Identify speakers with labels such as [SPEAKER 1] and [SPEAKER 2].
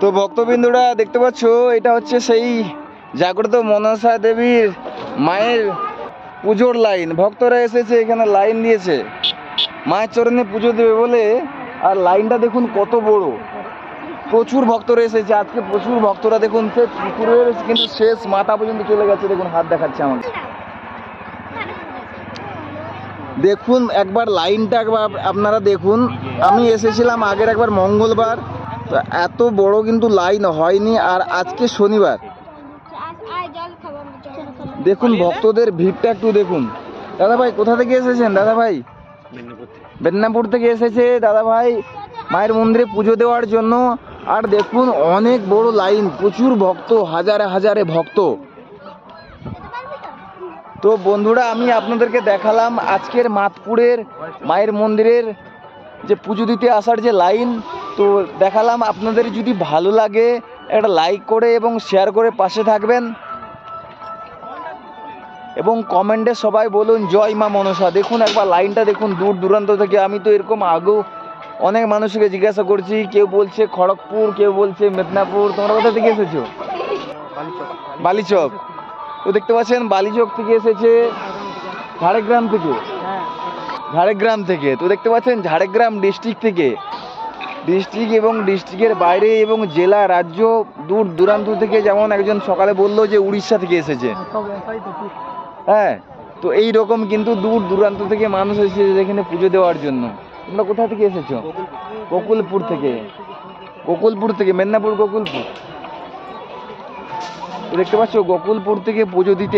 [SPEAKER 1] তো ভক্তবৃন্দরা দেখতে পাচ্ছ, এটা হচ্ছে সেই জাগ্রত মনসা দেবীর মায়ের পুজোর লাইন। ভক্তরা এসেছে, এখানে লাইন দিয়েছে মায়ের চরণে পুজো দেবে বলে। আর লাইনটা দেখুন কত বড়, প্রচুর ভক্তরা এসেছে আজকে, প্রচুর ভক্তরা দেখুন। সে পুকুরের কিন্তু শেষ মাথা পর্যন্ত চলে গেছে, দেখুন হাত দেখাচ্ছে আমাকে। দেখুন একবার লাইনটা একবার আপনারা দেখুন। আমি এসেছিলাম আগের একবার মঙ্গলবার, তো এত বড় কিন্তু লাইন হয়নি। আর আজকে শনিবার, দেখুন ভক্তদের ভিড়টা একটু দেখুন। দাদা ভাই কোথা থেকে এসেছেন? দাদা ভাই মেদিনীপুর থেকে এসেছে দাদা ভাই মায়ের মন্দিরে পুজো দেওয়ার জন্য। আর দেখুন অনেক বড় লাইন, প্রচুর ভক্ত, হাজারে হাজারে ভক্ত। তো বন্ধুরা, আমি আপনাদেরকে দেখালাম আজকের মাতপুরের মায়ের মন্দিরের যে পুজো দিতে আসার যে লাইন। তো দেখালাম, আপনাদের যদি ভালো লাগে একটা লাইক করে এবং শেয়ার করে পাশে থাকবেন, এবং কমেন্টে সবাই বলুন জয় মা মনসা। দেখুন একবার লাইনটা দেখুন, দূর দূরান্ত থেকে। আমি তো এরকম আগেও অনেক মানুষকে জিজ্ঞাসা করছি, কেউ বলছে খড়গপুর, কেউ বলছে মেদিনীপুর। তোমরা কোথা থেকে এসেছো? বালিচক। তো দেখতে পাচ্ছেন বালিচক থেকে এসেছে, ঝাড়গ্রাম থেকে, ঝাড়গ্রাম থেকে। তো দেখতে পাচ্ছেন ঝাড়গ্রাম ডিস্ট্রিক্ট থেকে, ডিস্ট্রিক্ট এবং ডিস্ট্রিক্টের বাইরে এবং জেলা, রাজ্য, দূর দূরান্ত থেকে। যেমন একজন সকালে বললো যে উড়িষ্যা থেকে এসেছে। হ্যাঁ, তো এই রকম কিন্তু দূর দূরান্ত থেকে মানুষ এসেছে এখানে পুজো দেওয়ার জন্য। তোমরা কোথা থেকে এসেছো? গোকুলপুর থেকে, গোকুলপুর থেকে, মেদিনীপুর গোকুলপুর। তো দেখতে পাচ্ছ গোকুলপুর থেকে পুজো দিতে